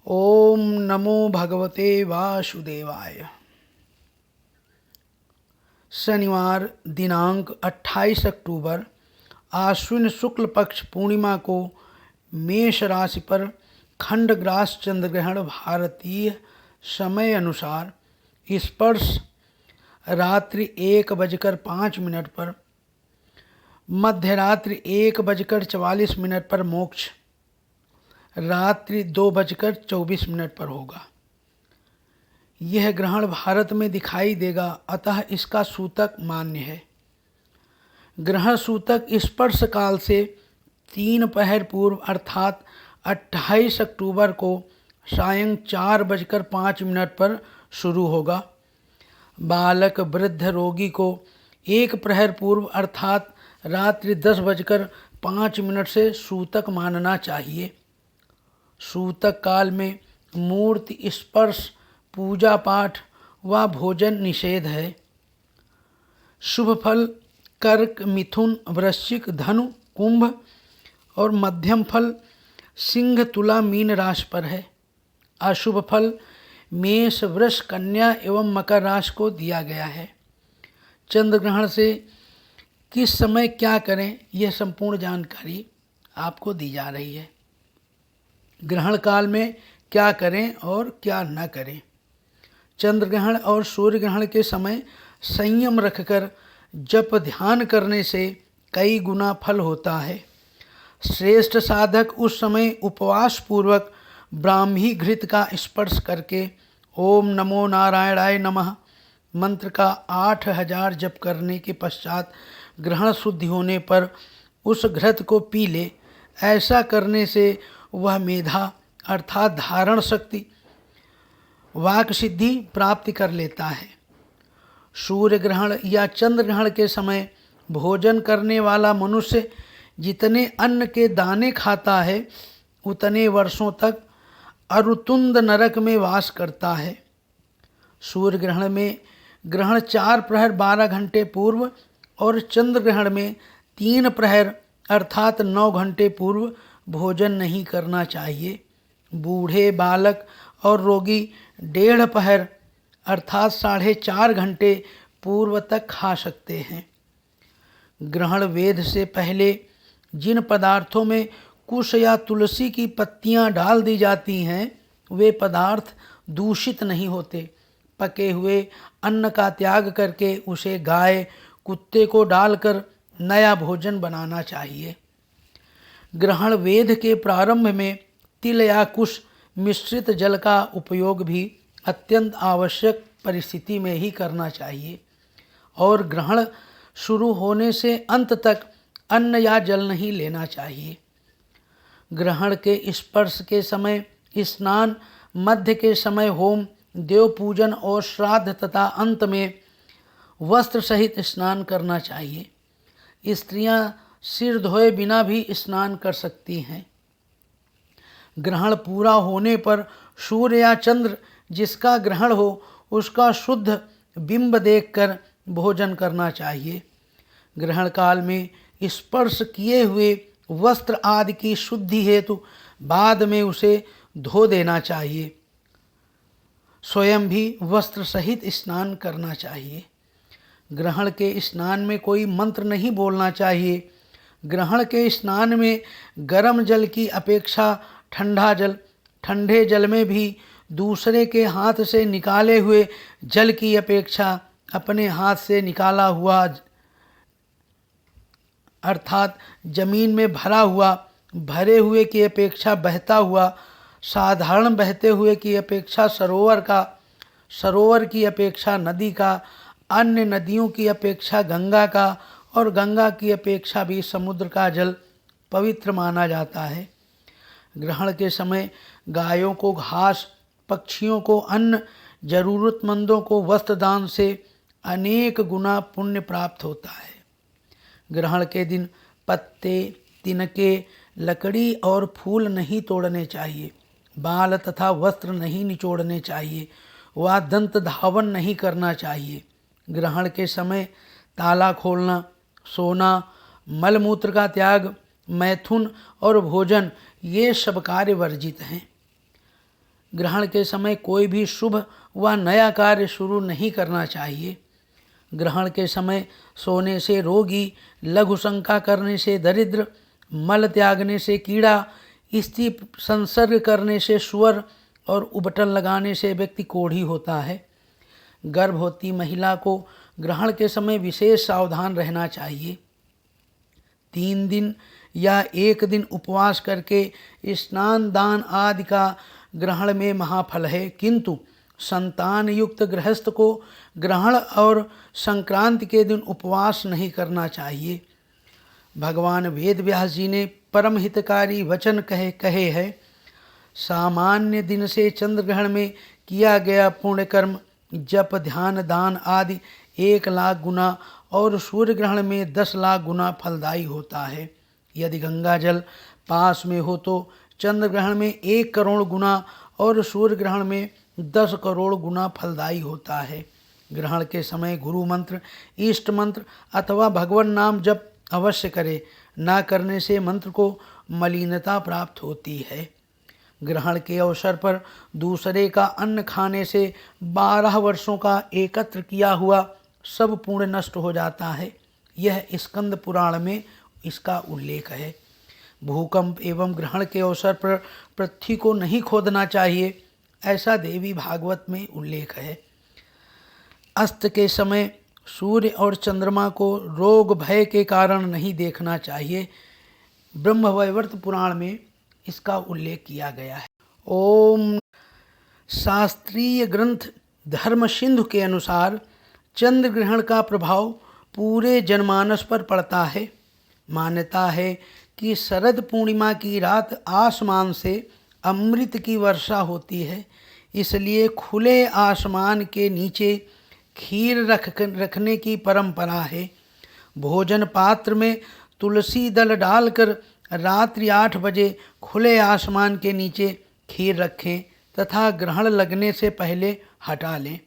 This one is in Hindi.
ओम नमो भगवते वासुदेवाय। शनिवार दिनांक 28 अक्टूबर आश्विन शुक्ल पक्ष पूर्णिमा को मेष राशि पर खंडग्रास चंद्रग्रहण भारतीय समय अनुसार स्पर्श रात्रि 1:05 पर, मध्यरात्रि 1:44 पर मोक्ष रात्रि 2:24 पर होगा। यह ग्रहण भारत में दिखाई देगा, अतः इसका सूतक मान्य है। ग्रहण सूतक स्पर्श काल से 3 पहर पूर्व अर्थात 28 अक्टूबर को सायं 4:05 पर शुरू होगा। बालक वृद्ध रोगी को 1 प्रहर पूर्व अर्थात रात्रि 10:05 से सूतक मानना चाहिए। सूतक काल में मूर्ति स्पर्श, पूजा पाठ व भोजन निषेध है। शुभ फल कर्क, मिथुन, वृश्चिक, धनु, कुंभ और मध्यम फल सिंह, तुला, मीन राशि पर है। अशुभ फल मेष, वृष, कन्या एवं मकर राशि को दिया गया है। चंद्र ग्रहण से किस समय क्या करें, यह संपूर्ण जानकारी आपको दी जा रही है। ग्रहण काल में क्या करें और क्या न करें। चंद्र ग्रहण और सूर्य ग्रहण के समय संयम रखकर जप ध्यान करने से कई गुना फल होता है। श्रेष्ठ साधक उस समय उपवास पूर्वक ब्राह्मी घृत का स्पर्श करके ओम नमो नारायणाय नमः मंत्र का 8000 जप करने के पश्चात ग्रहण शुद्धि होने पर उस घृत को पी ले। ऐसा करने से वह मेधा अर्थात धारण शक्ति, वाक सिद्धि प्राप्ति कर लेता है। सूर्य ग्रहण या चंद्र ग्रहण के समय भोजन करने वाला मनुष्य जितने अन्न के दाने खाता है उतने वर्षों तक अरुतुंद नरक में वास करता है। सूर्य ग्रहण में ग्रहण 4 प्रहर 12 घंटे पूर्व और चंद्र ग्रहण में 3 प्रहर अर्थात 9 घंटे पूर्व भोजन नहीं करना चाहिए। बूढ़े, बालक और रोगी 1.5 पहर अर्थात 4.5 घंटे पूर्व तक खा सकते हैं। ग्रहण वेद से पहले जिन पदार्थों में कुश या तुलसी की पत्तियां डाल दी जाती हैं वे पदार्थ दूषित नहीं होते। पके हुए अन्न का त्याग करके उसे गाय, कुत्ते को डालकर नया भोजन बनाना चाहिए। ग्रहण वेद के प्रारंभ में तिल या कुश मिश्रित जल का उपयोग भी अत्यंत आवश्यक परिस्थिति में ही करना चाहिए और ग्रहण शुरू होने से अंत तक अन्न या जल नहीं लेना चाहिए। ग्रहण के स्पर्श के समय स्नान, मध्य के समय होम, देव पूजन और श्राद्ध तथा अंत में वस्त्र सहित स्नान करना चाहिए। स्त्रियां सिर धोए बिना भी स्नान कर सकती हैं। ग्रहण पूरा होने पर सूर्य या चंद्र जिसका ग्रहण हो उसका शुद्ध बिंब देखकर भोजन करना चाहिए। ग्रहण काल में स्पर्श किए हुए वस्त्र आदि की शुद्धि हेतु बाद में उसे धो देना चाहिए। स्वयं भी वस्त्र सहित स्नान करना चाहिए। ग्रहण के स्नान में कोई मंत्र नहीं बोलना चाहिए। ग्रहण के स्नान में गर्म जल की अपेक्षा ठंडा जल, ठंडे जल में भी दूसरे के हाथ से निकाले हुए जल की अपेक्षा अपने हाथ से निकाला हुआ अर्थात जमीन में भरा हुआ, भरे हुए की अपेक्षा बहता हुआ, साधारण बहते हुए की अपेक्षा सरोवर का, सरोवर की अपेक्षा नदी का, अन्य नदियों की अपेक्षा गंगा का और गंगा की अपेक्षा भी समुद्र का जल पवित्र माना जाता है। ग्रहण के समय गायों को घास, पक्षियों को अन्न, जरूरतमंदों को वस्त्र दान से अनेक गुना पुण्य प्राप्त होता है। ग्रहण के दिन पत्ते, तिनके, लकड़ी और फूल नहीं तोड़ने चाहिए। बाल तथा वस्त्र नहीं निचोड़ने चाहिए व दंत धावन नहीं करना चाहिए। ग्रहण के समय ताला खोलना, सोना, मलमूत्र का त्याग, मैथुन और भोजन ये सब कार्य वर्जित हैं। ग्रहण के समय कोई भी शुभ व नया कार्य शुरू नहीं करना चाहिए। ग्रहण के समय सोने से रोगी, लघु शंका करने से दरिद्र, मल त्यागने से कीड़ा, स्त्री संसर्ग करने से सुअर और उबटन लगाने से व्यक्ति कोढ़ी होता है। गर्भवती महिला को ग्रहण के समय विशेष सावधान रहना चाहिए। 3 दिन या 1 दिन उपवास करके स्नान दान आदि का ग्रहण में महाफल है, किंतु संतान युक्त गृहस्थ को ग्रहण और संक्रांति के दिन उपवास नहीं करना चाहिए। भगवान वेद व्यास जी ने परम हितकारी वचन कहे है, सामान्य दिन से चंद्र ग्रहण में किया गया पुण्य कर्म जप ध्यान दान आदि 1 लाख गुना और सूर्य ग्रहण में 10 लाख गुना फलदायी होता है। यदि गंगा जल पास में हो तो चंद्र ग्रहण में 1 करोड़ गुना और सूर्य ग्रहण में 10 करोड़ गुना फलदायी होता है। ग्रहण के समय गुरु मंत्र, इष्ट मंत्र अथवा भगवान नाम जप अवश्य करे। ना करने से मंत्र को मलिनता प्राप्त होती है। ग्रहण के अवसर पर दूसरे का अन्न खाने से 12 वर्षों का एकत्र किया हुआ सब पुण्य नष्ट हो जाता है। यह स्कंद पुराण में इसका उल्लेख है। भूकंप एवं ग्रहण के अवसर पर पृथ्वी को नहीं खोदना चाहिए, ऐसा देवी भागवत में उल्लेख है। अस्त के समय सूर्य और चंद्रमा को रोग भय के कारण नहीं देखना चाहिए। ब्रह्मवैवर्त पुराण में इसका उल्लेख किया गया है। ओम। शास्त्रीय ग्रंथ धर्म सिंधु के अनुसार चंद्र ग्रहण का प्रभाव पूरे जनमानस पर पड़ता है। मान्यता है कि शरद पूर्णिमा की रात आसमान से अमृत की वर्षा होती है, इसलिए खुले आसमान के नीचे खीर रखने की परंपरा है। भोजन पात्र में तुलसी दल डालकर रात्रि 8 बजे खुले आसमान के नीचे खीर रखें तथा ग्रहण लगने से पहले हटा लें।